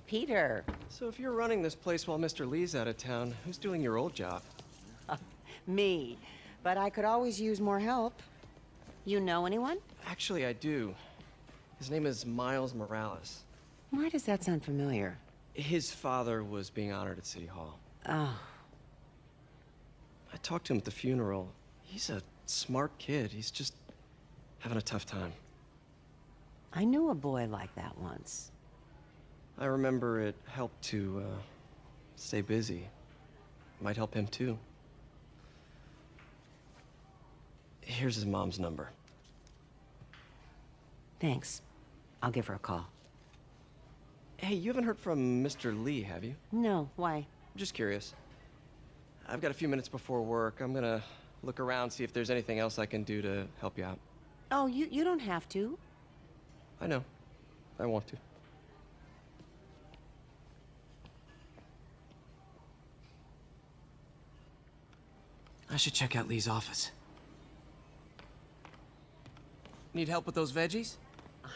Peter. So if you're running this place while Mr. Lee's out of town, who's doing your old job? Me. But I could always use more help. You know anyone? Actually, I do. His name is Miles Morales. Why does that sound familiar? His father was being honored at City Hall. Oh. I talked to him at the funeral. He's a smart kid. He's just having a tough time. I knew a boy like that once. I remember it helped to, stay busy. Might help him, too. Here's his mom's number. Thanks. I'll give her a call. Hey, you haven't heard from Mr. Lee, have you? No, why? Just curious. I've got a few minutes before work. I'm gonna look around, see if there's anything else I can do to help you out. Oh, you don't have to. I know. I want to. I should check out Lee's office. Need help with those veggies?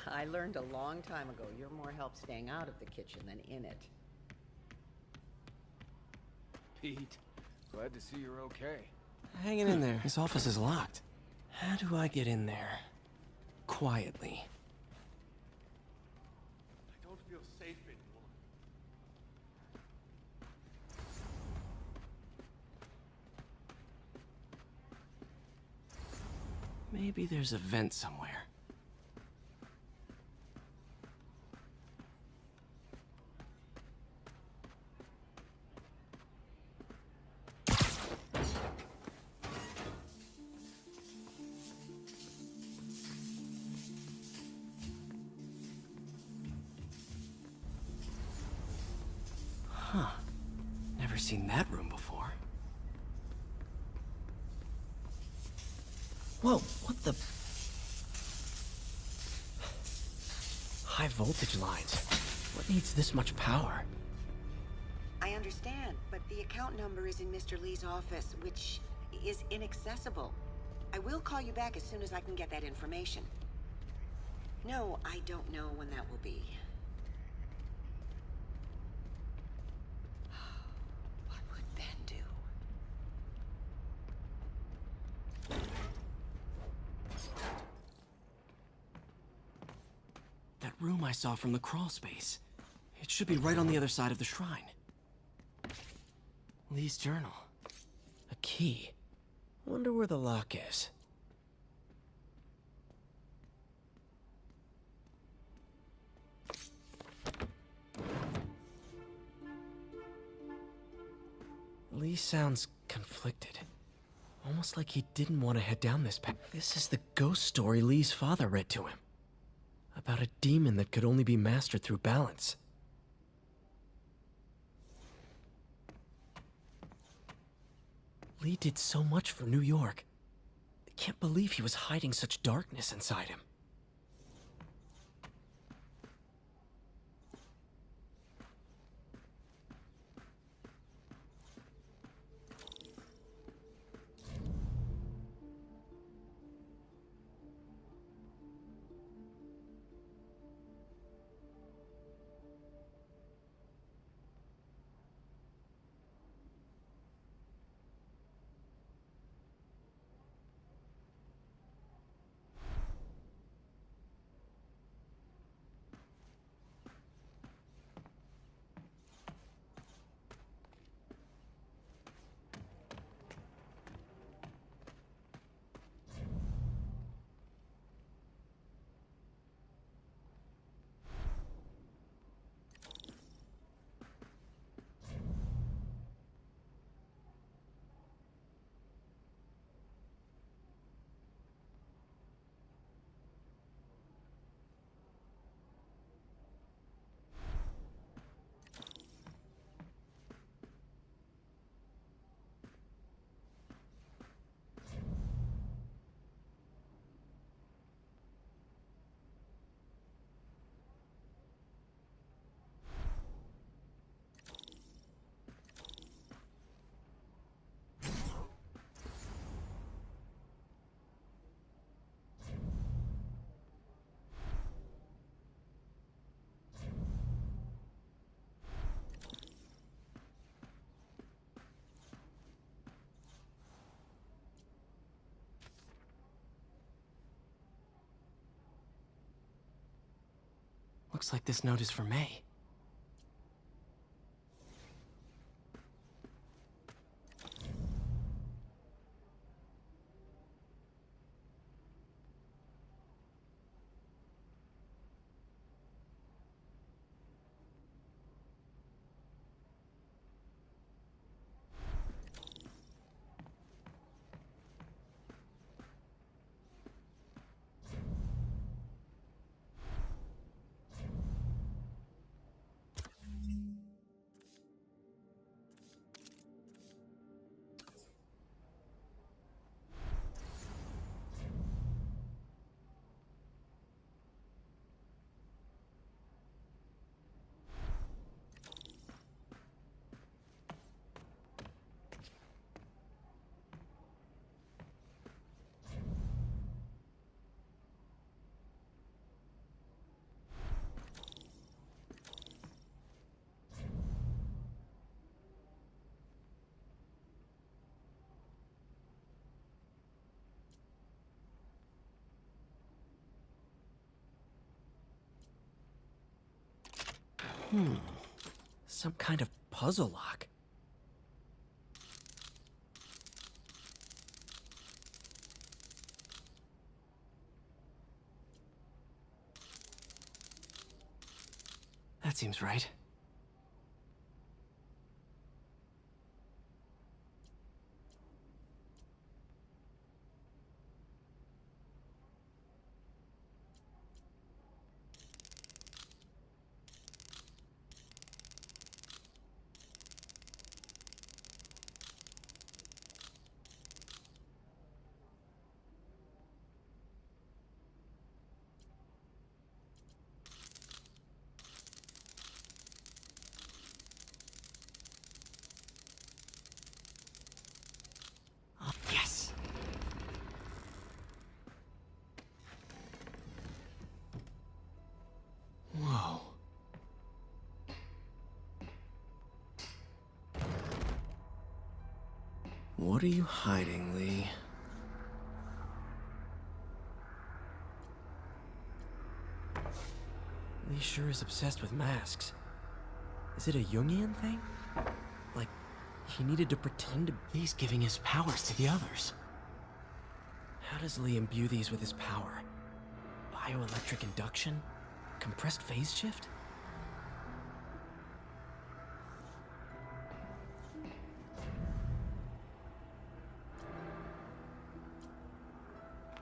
I learned a long time ago you're more help staying out of the kitchen than in it. Pete, glad to see you're okay. Hanging in there. His office is locked. How do I get in there? Quietly. I don't feel safe anymore. Maybe there's a vent somewhere. Huh. Never seen that room before. Whoa, what the... High voltage lines. What needs this much power? I understand, but the account number is in Mr. Lee's office, which is inaccessible. I will call you back as soon as I can get that information. No, I don't know when that will be. What would Ben do? That room I saw from the crawl space. It should be right on the other side of the shrine. Lee's journal. A key. Wonder where the lock is. Lee sounds conflicted. Almost like he didn't want to head down this path. This is the ghost story Lee's father read to him. About a demon that could only be mastered through balance. Lee did so much for New York. I can't believe he was hiding such darkness inside him. Looks like this note is for May. Some kind of puzzle lock. That seems right. Yes! Whoa. What are you hiding, Lee? Lee sure is obsessed with masks. Is it a Jungian thing? Like, he needed to pretend to... He's giving his powers to the others. How does Lee imbue these with his power? Bioelectric induction? Compressed phase shift?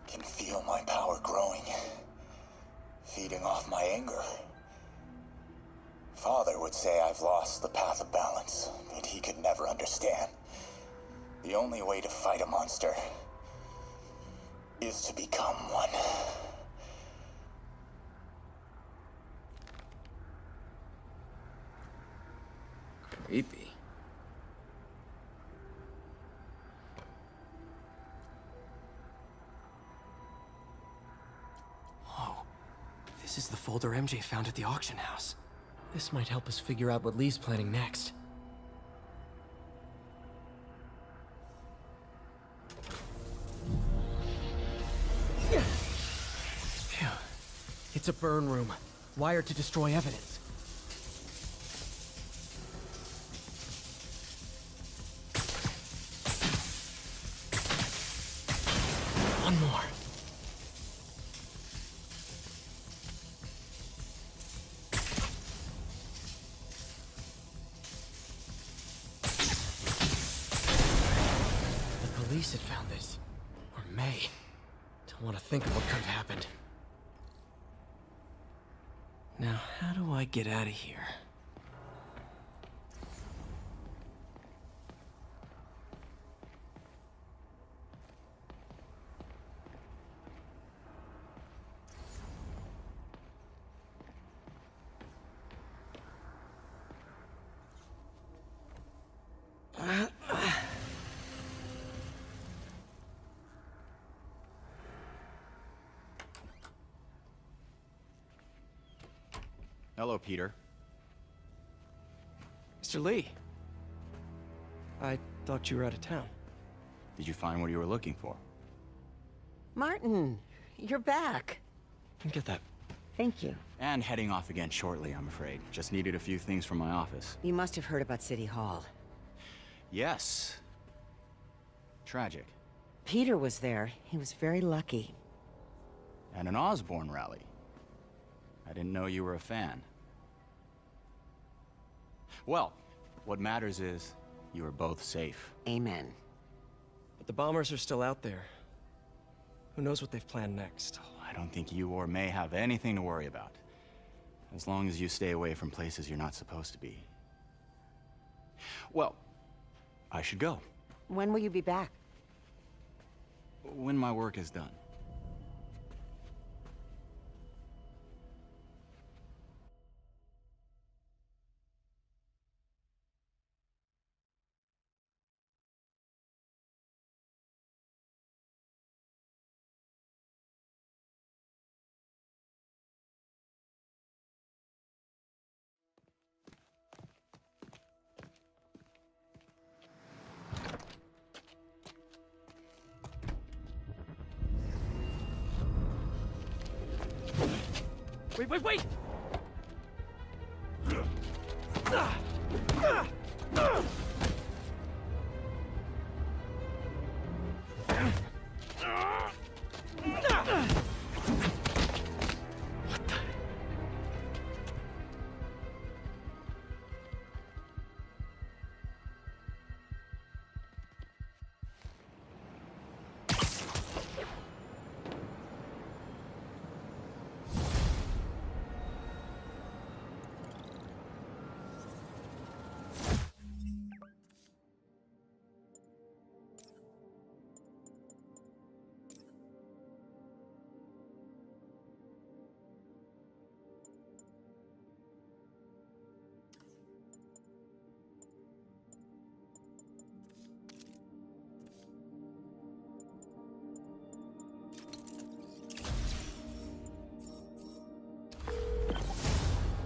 Can feel my power growing, feeding off my anger. Father would say I've lost the path of balance, but he could never understand. The only way to fight a monster is to become one. Creepy. Whoa. This is the folder MJ found at the auction house. This might help us figure out what Lee's planning next. Phew. It's a burn room, wired to destroy evidence. One more. The police had found this. Or May. Don't want to think of what could have happened. Now, how do I get out of here? Hello, Peter. Mr. Lee. I thought you were out of town. Did you find what you were looking for? Martin, you're back. Get that Thank you. And heading off again shortly, I'm afraid. Just needed a few things from my office. You must have heard about City Hall. Yes. Tragic. Peter was there. He was very lucky. And an Osborn rally. I didn't know you were a fan. Well, what matters is you are both safe. Amen. But the bombers are still out there. Who knows what they've planned next? I don't think you or May have anything to worry about. As long as you stay away from places you're not supposed to be. Well, I should go. When will you be back? When my work is done. Wait!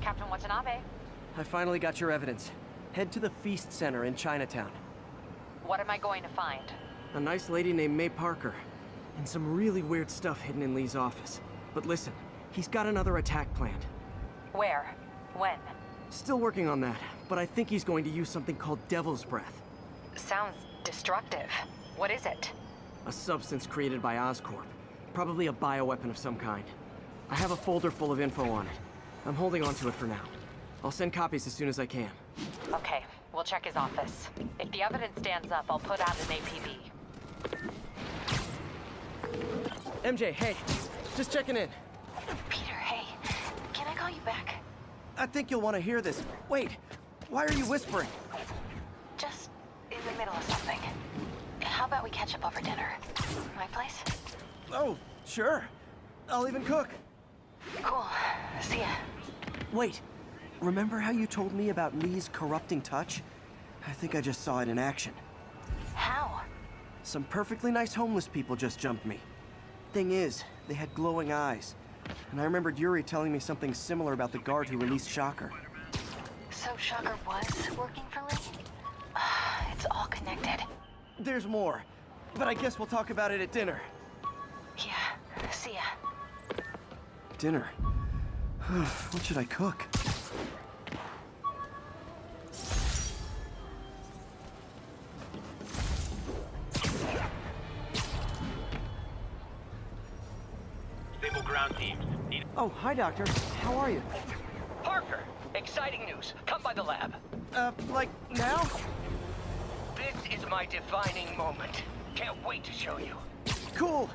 Captain Watanabe, I finally got your evidence. Head to the Feast Center in Chinatown. what am I going to find? A nice lady named May Parker. And some really weird stuff hidden in Lee's office. But listen, he's got another attack planned. Where? When? Still working on that, but I think he's going to use something called Devil's Breath. Sounds destructive. What is it? A substance created by Oscorp. Probably a bioweapon of some kind. I have a folder full of info on it. I'm holding on to it for now. I'll send copies as soon as I can. Okay, we'll check his office. If the evidence stands up, I'll put out an APB. MJ, hey. Just checking in. Peter, hey. Can I call you back? I think you'll want to hear this. Wait, why are you whispering? Just in the middle of something. How about we catch up over dinner? My place? Oh, sure. I'll even cook. Cool. See ya. Wait, remember how you told me about Lee's corrupting touch? I think I just saw it in action. How? Some perfectly nice homeless people just jumped me. Thing is, they had glowing eyes. And I remembered Yuri telling me something similar about the guard who released Shocker. So Shocker was working for Lee? It's all connected. There's more, but I guess we'll talk about it at dinner. Yeah, see ya. Dinner? What should I cook? Stable ground teams need... Oh, hi, Doctor. How are you? Parker! Exciting news. Come by the lab. Like now? This is my defining moment. Can't wait to show you. Cool.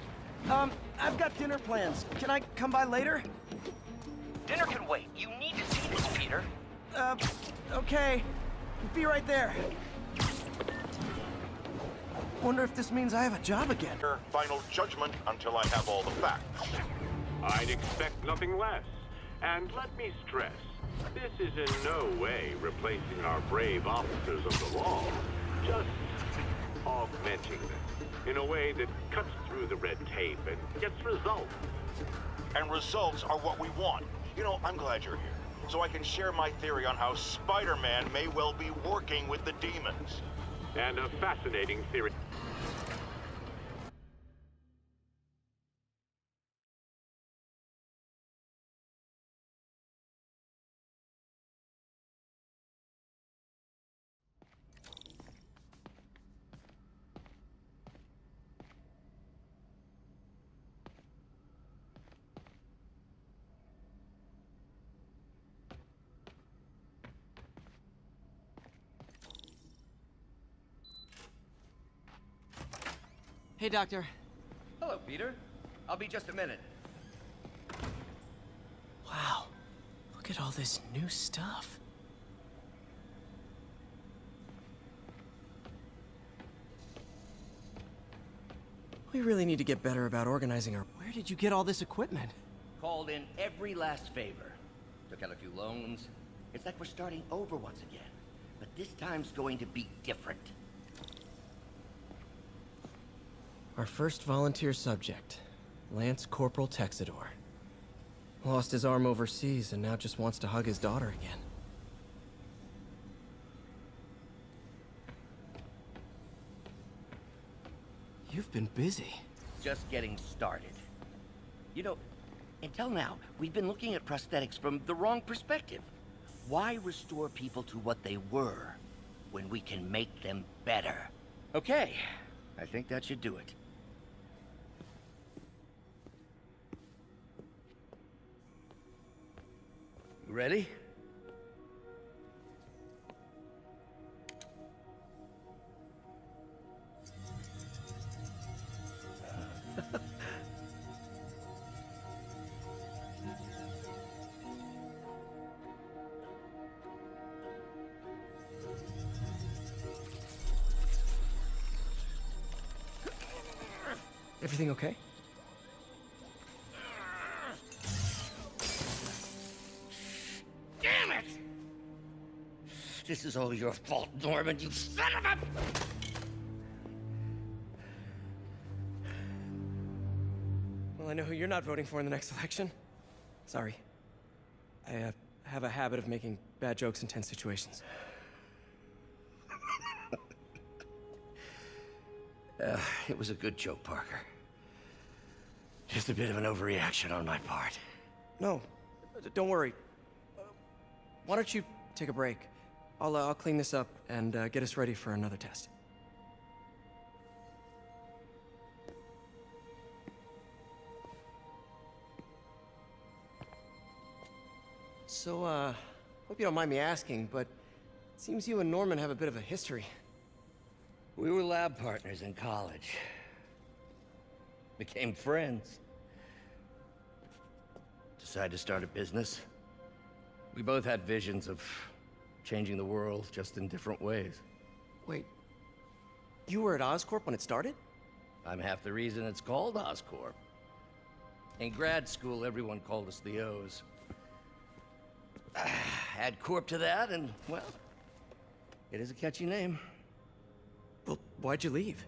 I've got dinner plans. Can I come by later? Dinner can wait. You need to see this, Peter. Okay. Be right there. Wonder if this means I have a job again. Final judgment until I have all the facts. I'd expect nothing less. And let me stress, this is in no way replacing our brave officers of the law, just augmenting them in a way that cuts through the red tape and gets results. And results are what we want. You know, I'm glad you're here, so I can share my theory on how Spider-Man may well be working with the demons. And a fascinating theory. Hey, Doctor. Hello, Peter. I'll be just a minute. Wow. Look at all this new stuff. We really need to get better about organizing our... Where did you get all this equipment? Called in every last favor. Took out a few loans. It's like we're starting over once again. But this time's going to be different. Our first volunteer subject, Lance Corporal Texador. Lost his arm overseas and now just wants to hug his daughter again. You've been busy. Just getting started. You know, until now, we've been looking at prosthetics from the wrong perspective. Why restore people to what they were when we can make them better? Okay, I think that should do it. You ready? Everything okay? Damn it! This is all your fault, Norman, you son of a... Well, I know who you're not voting for in the next election. Sorry. I have a habit of making bad jokes in tense situations. It was a good joke, Parker. Just a bit of an overreaction on my part. No, don't worry. Why don't you take a break? I'll clean this up and get us ready for another test. So, hope you don't mind me asking, but it seems you and Norman have a bit of a history. We were lab partners in college. Became friends. Decided to start a business. We both had visions of changing the world, just in different ways. Wait, you were at Oscorp when it started? I'm half the reason it's called Oscorp. In grad school, everyone called us the O's. Add Corp to that, and, well, it is a catchy name. Well, why'd you leave?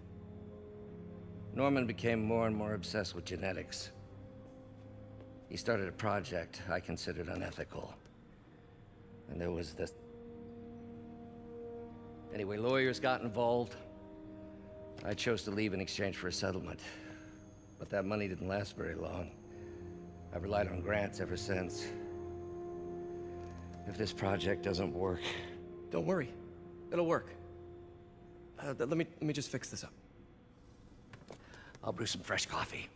Norman became more and more obsessed with genetics. He started a project I considered unethical. And there was this... Anyway, lawyers got involved. I chose to leave in exchange for a settlement. But that money didn't last very long. I've relied on grants ever since. If this project doesn't work... Don't worry. It'll work. Let me just fix this up. I'll brew some fresh coffee.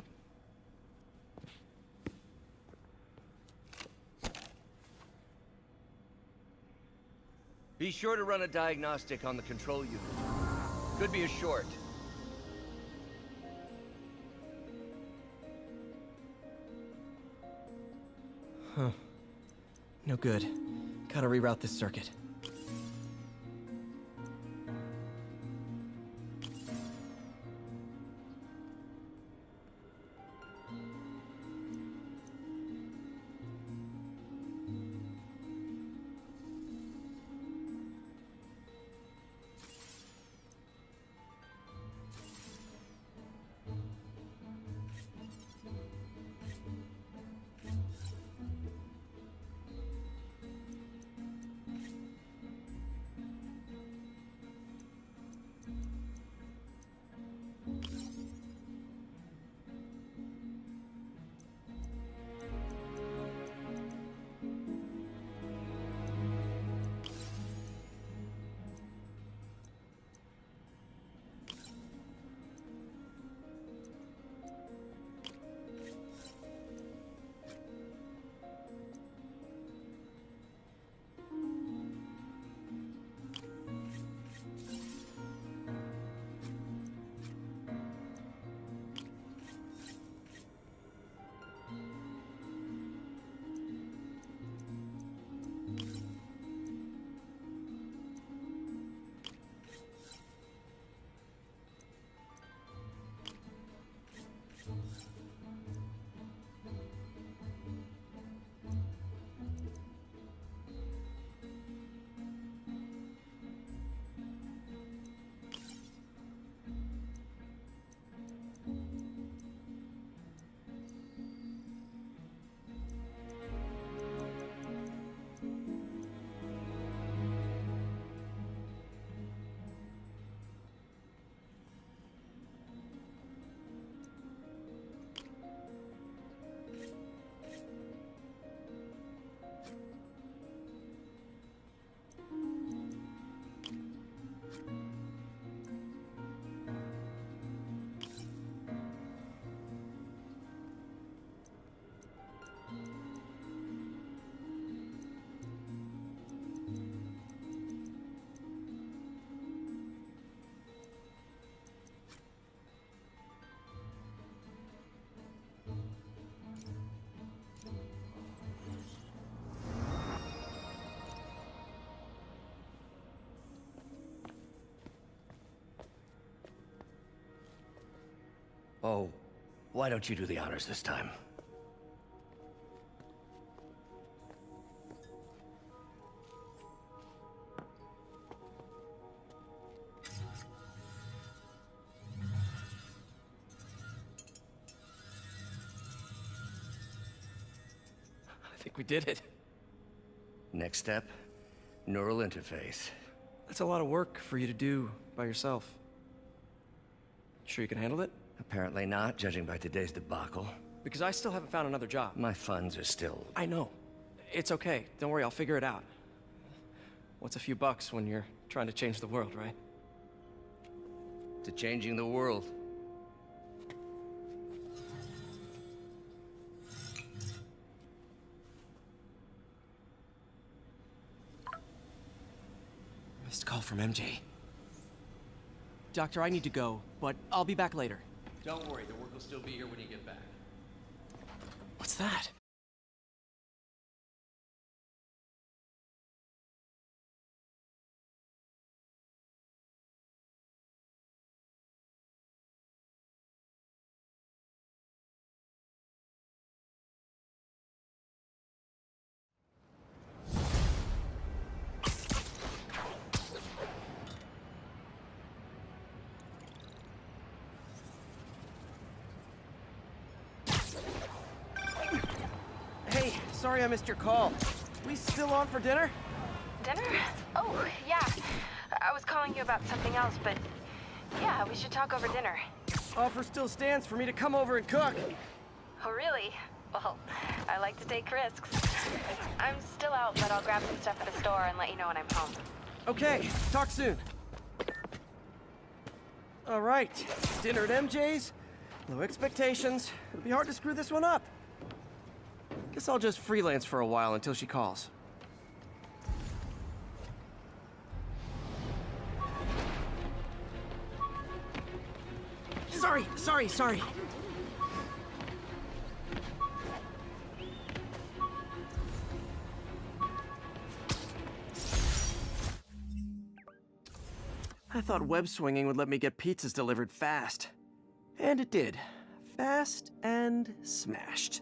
Be sure to run a diagnostic on the control unit. Could be a short. Huh. No good. Gotta reroute this circuit. Oh, why don't you do the honors this time? I think we did it. Next step, neural interface. That's a lot of work for you to do by yourself. Sure you can handle it? Apparently not, judging by today's debacle. Because I still haven't found another job. My funds are still... I know. It's okay. Don't worry, I'll figure it out. What's a few bucks when you're trying to change the world, right? to changing the world. Missed call from MJ. Doctor, I need to go, but I'll be back later. Don't worry, the work will still be here when you get back. What's that? Hey, sorry I missed your call. We still on for dinner? Dinner? Oh, yeah. I was calling you about something else, but yeah, we should talk over dinner. Offer still stands for me to come over and cook. Oh, really? Well, I like to take risks. I'm still out, but I'll grab some stuff at the store and let you know when I'm home. Okay, talk soon. All right, dinner at MJ's. Low expectations. It'll be hard to screw this one up. Guess I'll just freelance for a while until she calls. Sorry. I thought web swinging would let me get pizzas delivered fast. And it did. Fast and smashed.